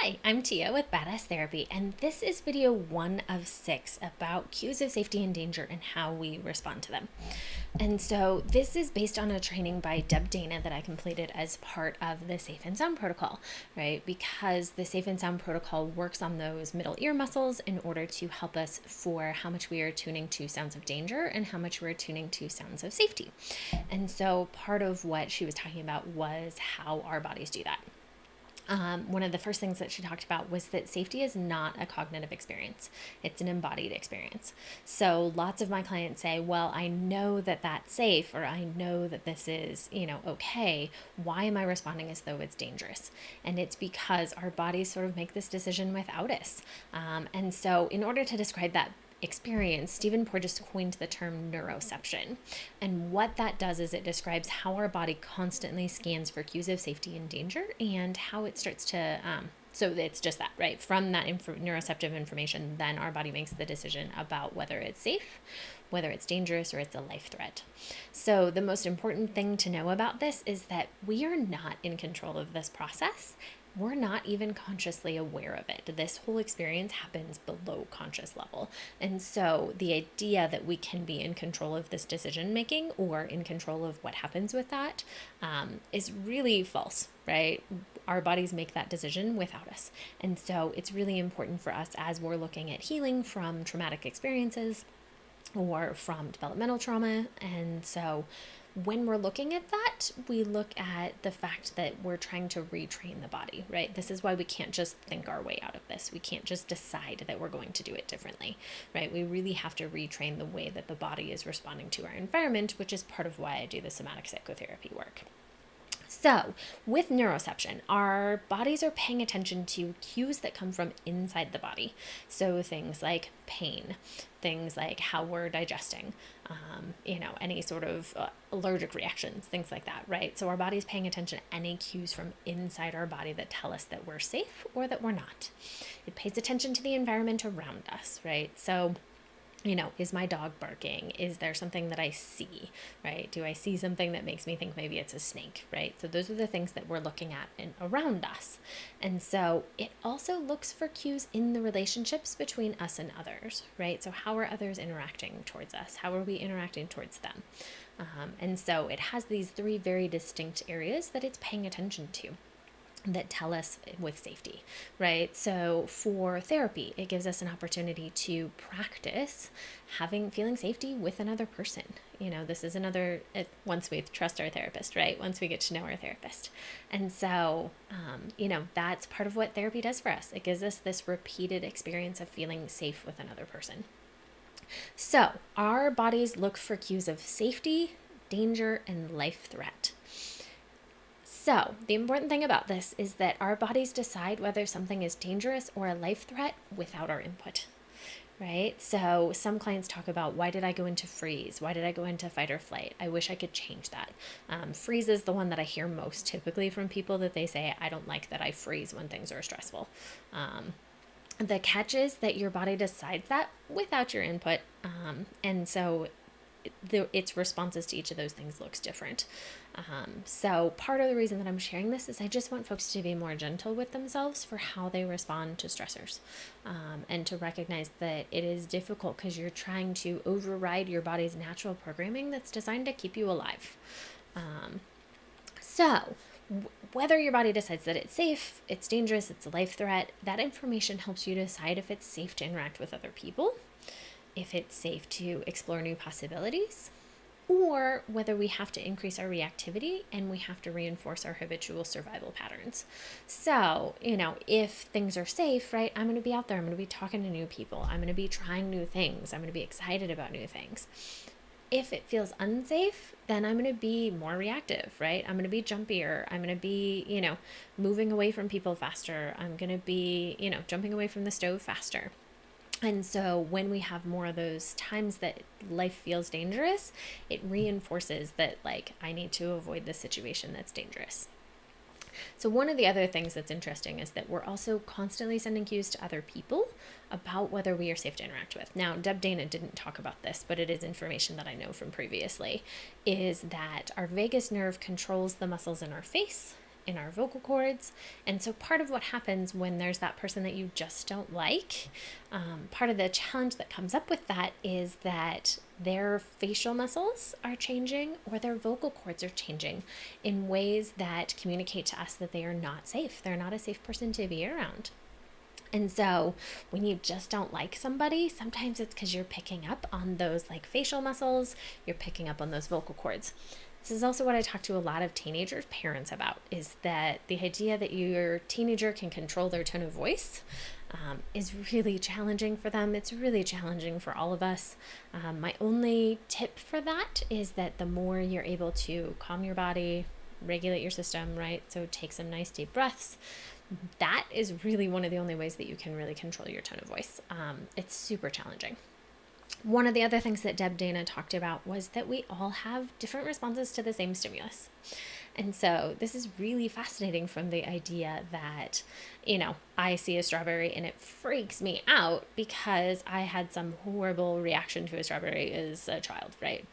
Hi, I'm Tia with Badass Therapy, and this is video 1 of 6 about cues of safety and danger and how we respond to them. And so this is based on a training by Deb Dana that I completed as part of the Safe and Sound Protocol, right? Because the Safe and Sound Protocol works on those middle ear muscles in order to help us for how much we are tuning to sounds of danger and how much we're tuning to sounds of safety. And so part of what she was talking about was how our bodies do that. One of the first things that she talked about was that safety is not a cognitive experience. It's an embodied experience. So lots of my clients say, well, I know that that's safe, or I know that this is, okay. Why am I responding as though it's dangerous? And it's because our bodies sort of make this decision without us. And so in order to describe that experience, Stephen Porges coined the term neuroception. And what that does is it describes how our body constantly scans for cues of safety and danger and how it starts to, so it's just that, right? From that neuroceptive information, then our body makes the decision about whether it's safe, whether it's dangerous, or it's a life threat. So the most important thing to know about this is that we are not in control of this process. We're not even consciously aware of it. This whole experience happens below conscious level. And so the idea that we can be in control of this decision making or in control of what happens with that is really false, right? Our bodies make that decision without us. And so it's really important for us as we're looking at healing from traumatic experiences or from developmental trauma. And so when we're looking at that, we look at the fact that we're trying to retrain the body, right? This is why we can't just think our way out of this. We can't just decide that we're going to do it differently, right? We really have to retrain the way that the body is responding to our environment, which is part of why I do the somatic psychotherapy work. So, with neuroception, our bodies are paying attention to cues that come from inside the body. So, things like pain, things like how we're digesting, any sort of allergic reactions, things like that, right? So, our body's paying attention to any cues from inside our body that tell us that we're safe or that we're not. It pays attention to the environment around us, right? So, is my dog barking? Is there something that I see, right? Do I see something that makes me think maybe it's a snake, right? So those are the things that we're looking at around us. And so it also looks for cues in the relationships between us and others, right? So how are others interacting towards us? How are we interacting towards them? And so it has these 3 very distinct areas that it's paying attention to that tell us with safety, right? So for therapy, it gives us an opportunity to practice feeling safety with another person. This is once we trust our therapist, right? Once we get to know our therapist. And so, that's part of what therapy does for us. It gives us this repeated experience of feeling safe with another person. So our bodies look for cues of safety, danger, and life threat. So, the important thing about this is that our bodies decide whether something is dangerous or a life threat without our input, right? So, some clients talk about, why did I go into freeze? Why did I go into fight or flight? I wish I could change that. Freeze is the one that I hear most typically from people, that they say, I don't like that I freeze when things are stressful. The catch is that your body decides that without your input. And so its responses to each of those things looks different. So part of the reason that I'm sharing this is I just want folks to be more gentle with themselves for how they respond to stressors, and to recognize that it is difficult because you're trying to override your body's natural programming that's designed to keep you alive. So whether your body decides that it's safe, it's dangerous, it's a life threat, that information helps you decide if it's safe to interact with other people, if it's safe to explore new possibilities, or whether we have to increase our reactivity and we have to reinforce our habitual survival patterns. So, if things are safe, right, I'm going to be out there, I'm going to be talking to new people, I'm going to be trying new things, I'm going to be excited about new things. If it feels unsafe, then I'm going to be more reactive, right? I'm going to be jumpier. I'm going to be, moving away from people faster. I'm going to be, jumping away from the stove faster. And so when we have more of those times that life feels dangerous, it reinforces that, I need to avoid this situation that's dangerous. So one of the other things that's interesting is that we're also constantly sending cues to other people about whether we are safe to interact with. Now, Deb Dana didn't talk about this, but it is information that I know from previously, is that our vagus nerve controls the muscles in our face in our vocal cords. And so part of what happens when there's that person that you just don't like, part of the challenge that comes up with that is that their facial muscles are changing or their vocal cords are changing in ways that communicate to us that they are not safe. They're not a safe person to be around. And so when you just don't like somebody, sometimes it's because you're picking up on those like facial muscles, you're picking up on those vocal cords. This is also what I talk to a lot of teenagers' parents about, is that the idea that your teenager can control their tone of voice is really challenging for them. It's really challenging for all of us. My only tip for that is that the more you're able to calm your body, regulate your system, right? So take some nice deep breaths. That is really one of the only ways that you can really control your tone of voice. It's super challenging. One of the other things that Deb Dana talked about was that we all have different responses to the same stimulus. And so this is really fascinating from the idea that, I see a strawberry and it freaks me out because I had some horrible reaction to a strawberry as a child, right?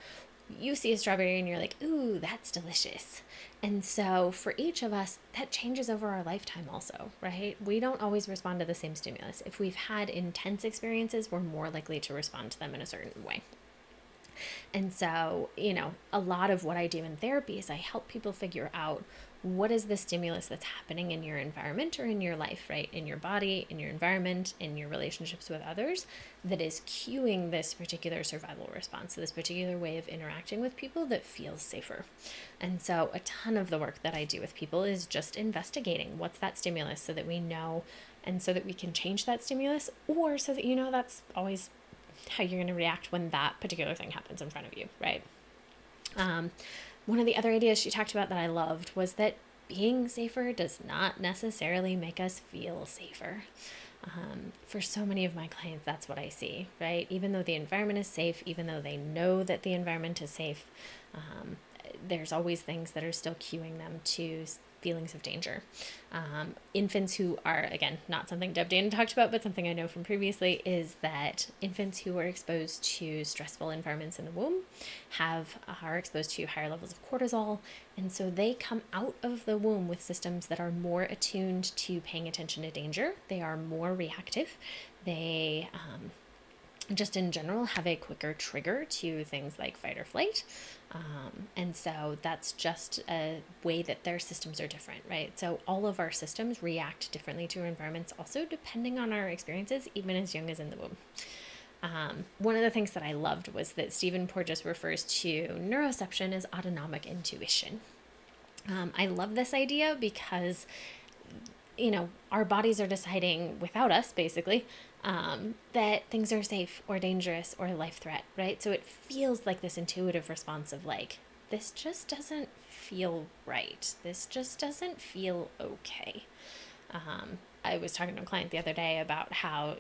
You see a strawberry and you're like, ooh, that's delicious. And so for each of us, that changes over our lifetime also, right? We don't always respond to the same stimulus. If we've had intense experiences, we're more likely to respond to them in a certain way. And so, a lot of what I do in therapy is I help people figure out what is the stimulus that's happening in your environment or in your life, right? In your body, in your environment, in your relationships with others that is cueing this particular survival response, this particular way of interacting with people that feels safer. And so a ton of the work that I do with people is just investigating what's that stimulus so that we know and so that we can change that stimulus, or so that that's always how you're going to react when that particular thing happens in front of you, right? One of the other ideas she talked about that I loved was that being safer does not necessarily make us feel safer. For so many of my clients, that's what I see, right? Even though the environment is safe, even though they know that the environment is safe, there's always things that are still cueing them to feelings of danger. Infants who are, again, not something Deb Dana talked about, but something I know from previously, is that infants who are exposed to stressful environments in the womb are exposed to higher levels of cortisol. And so they come out of the womb with systems that are more attuned to paying attention to danger. They are more reactive. They just in general have a quicker trigger to things like fight or flight. And so that's just a way that their systems are different, right? So all of our systems react differently to our environments also depending on our experiences, even as young as in the womb. One of the things that I loved was that Stephen Porges refers to neuroception as autonomic intuition. I love this idea because our bodies are deciding without us, basically, that things are safe or dangerous or a life threat, right? So it feels like this intuitive response of like, this just doesn't feel right. This just doesn't feel okay. I was talking to a client the other day about how,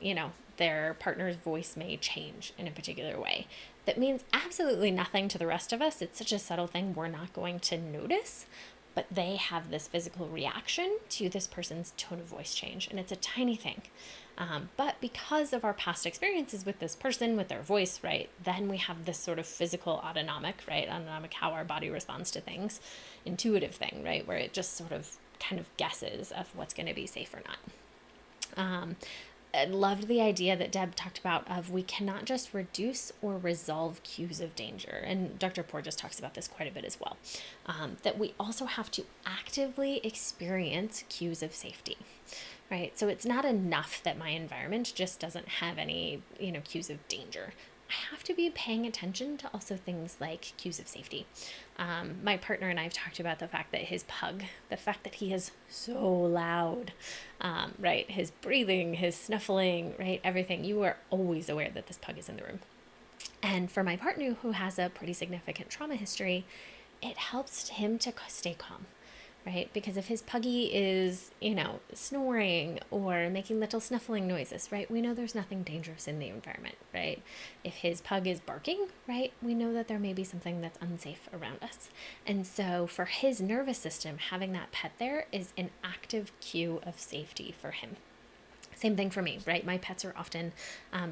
their partner's voice may change in a particular way. That means absolutely nothing to the rest of us. It's such a subtle thing we're not going to notice. But they have this physical reaction to this person's tone of voice change. And it's a tiny thing. But because of our past experiences with this person, with their voice, right, then we have this sort of physical autonomic, right, autonomic how our body responds to things, intuitive thing, right, where it just sort of kind of guesses of what's going to be safe or not. I loved the idea that Deb talked about of we cannot just reduce or resolve cues of danger. And Dr. Porges talks about this quite a bit as well. That we also have to actively experience cues of safety, right? So it's not enough that my environment just doesn't have any, cues of danger. I have to be paying attention to also things like cues of safety. My partner and I have talked about the fact that his pug, the fact that he is so loud, right? His breathing, his snuffling, right? Everything. You are always aware that this pug is in the room. And for my partner who has a pretty significant trauma history, it helps him to stay calm. Right? Because if his puggy is, snoring or making little snuffling noises, right? We know there's nothing dangerous in the environment, right? If his pug is barking, right? We know that there may be something that's unsafe around us. And so for his nervous system, having that pet there is an active cue of safety for him. Same thing for me, right? My pets are often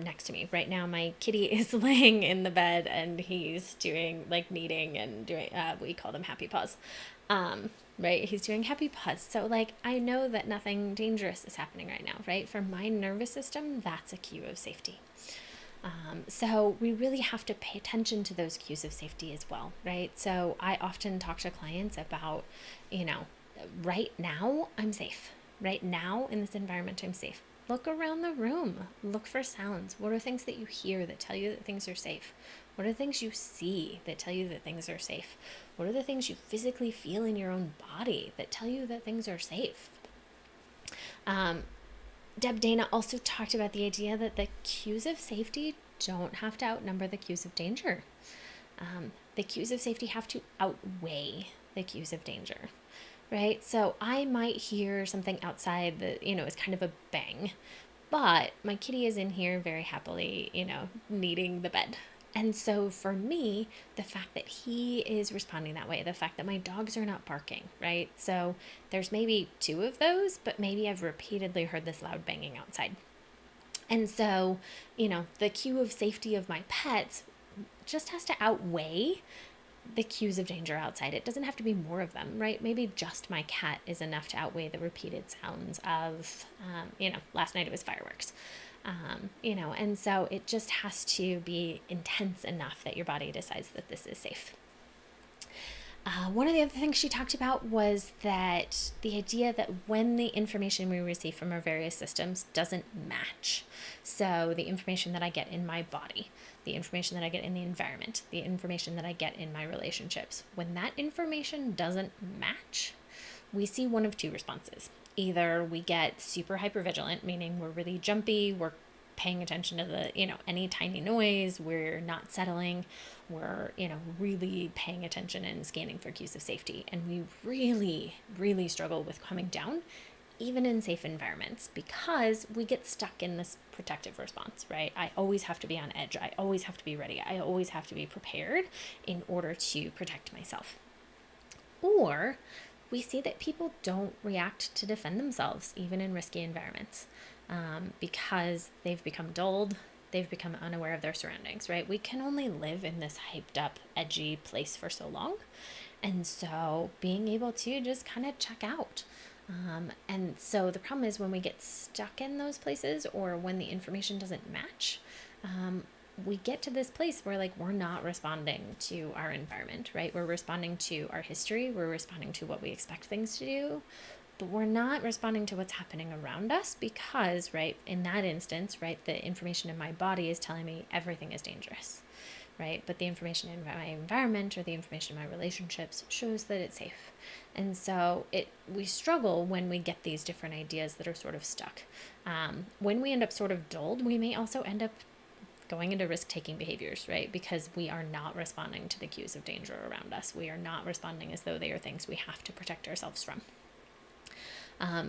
next to me. Right now, my kitty is laying in the bed and he's doing like kneading and doing, we call them happy paws. right? He's doing happy puzz. So like, I know that nothing dangerous is happening right now, right? For my nervous system, that's a cue of safety. So we really have to pay attention to those cues of safety as well, right? So I often talk to clients about, you know, right now I'm safe. Right now in this environment, I'm safe. Look around the room. Look for sounds. What are things that you hear that tell you that things are safe? What are the things you see that tell you that things are safe? What are the things you physically feel in your own body that tell you that things are safe? Deb Dana also talked about the idea that the cues of safety don't have to outnumber the cues of danger. The cues of safety have to outweigh the cues of danger, right? So I might hear something outside that, is kind of a bang, but my kitty is in here very happily, needing the bed. And so for me, the fact that he is responding that way, the fact that my dogs are not barking, right? So there's maybe two of those, but maybe I've repeatedly heard this loud banging outside. And so, the cue of safety of my pets just has to outweigh the cues of danger outside. It doesn't have to be more of them, right? Maybe just my cat is enough to outweigh the repeated sounds of, last night it was fireworks. And so it just has to be intense enough that your body decides that this is safe. One of the other things she talked about was that the idea that when the information we receive from our various systems doesn't match, so the information that I get in my body, the information that I get in the environment, the information that I get in my relationships, when that information doesn't match, we see one of two responses. Either we get super hypervigilant, meaning we're really jumpy, we're paying attention to the, any tiny noise, we're not settling, we're, really paying attention and scanning for cues of safety. And we really, really struggle with coming down, even in safe environments, because we get stuck in this protective response, right? I always have to be on edge. I always have to be ready. I always have to be prepared in order to protect myself. Or we see that people don't react to defend themselves, even in risky environments, because they've become dulled, they've become unaware of their surroundings, right? We can only live in this hyped up, edgy place for so long. And so being able to just kind of check out. And so the problem is when we get stuck in those places or when the information doesn't match, we get to this place where like we're not responding to our environment, right? We're responding to our history, we're responding to what we expect things to do, but we're not responding to what's happening around us because, right, in that instance, right, the information in my body is telling me everything is dangerous, right? But the information in my environment or the information in my relationships shows that it's safe. And so we struggle when we get these different ideas that are sort of stuck. When we end up sort of dulled, we may also end up going into risk-taking behaviors, right? Because we are not responding to the cues of danger around us. We are not responding as though they are things we have to protect ourselves from.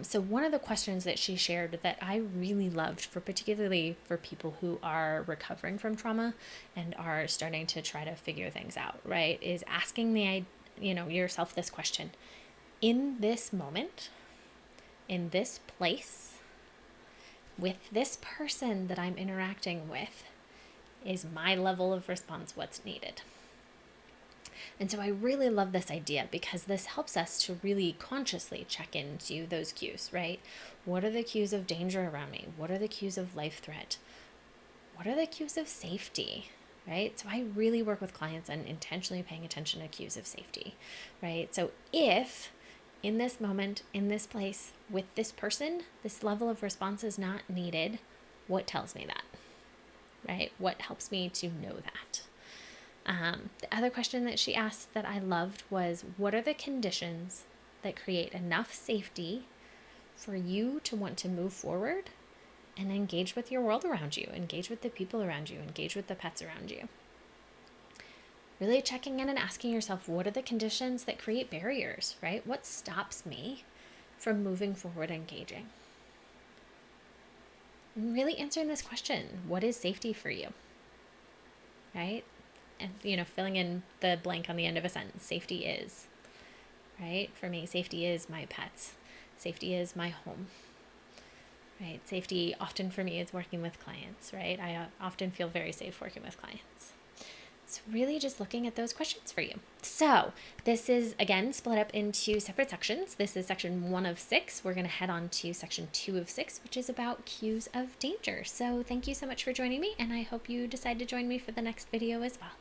So one of the questions that she shared that I really loved, particularly for people who are recovering from trauma and are starting to try to figure things out, right, is asking yourself this question: in this moment, in this place, with this person that I'm interacting with, is my level of response what's needed? And so I really love this idea because this helps us to really consciously check into those cues, right? What are the cues of danger around me? What are the cues of life threat? What are the cues of safety, right? So I really work with clients on intentionally paying attention to cues of safety, right? So if in this moment, in this place, with this person, this level of response is not needed, what tells me that, right? What helps me to know that? The other question that she asked that I loved was, what are the conditions that create enough safety for you to want to move forward and engage with your world around you, engage with the people around you, engage with the pets around you? Really checking in and asking yourself, what are the conditions that create barriers, right? What stops me from moving forward and engaging? And really answering this question, what is safety for you, right? And, filling in the blank on the end of a sentence. Safety is, right? For me, safety is my pets. Safety is my home, right? Safety often for me is working with clients, right? I often feel very safe working with clients. it's really just looking at those questions for you. So this is, again, split up into separate sections. This is section 1 of 6. We're going to head on to section 2 of 6, which is about cues of danger. So thank you so much for joining me, and I hope you decide to join me for the next video as well.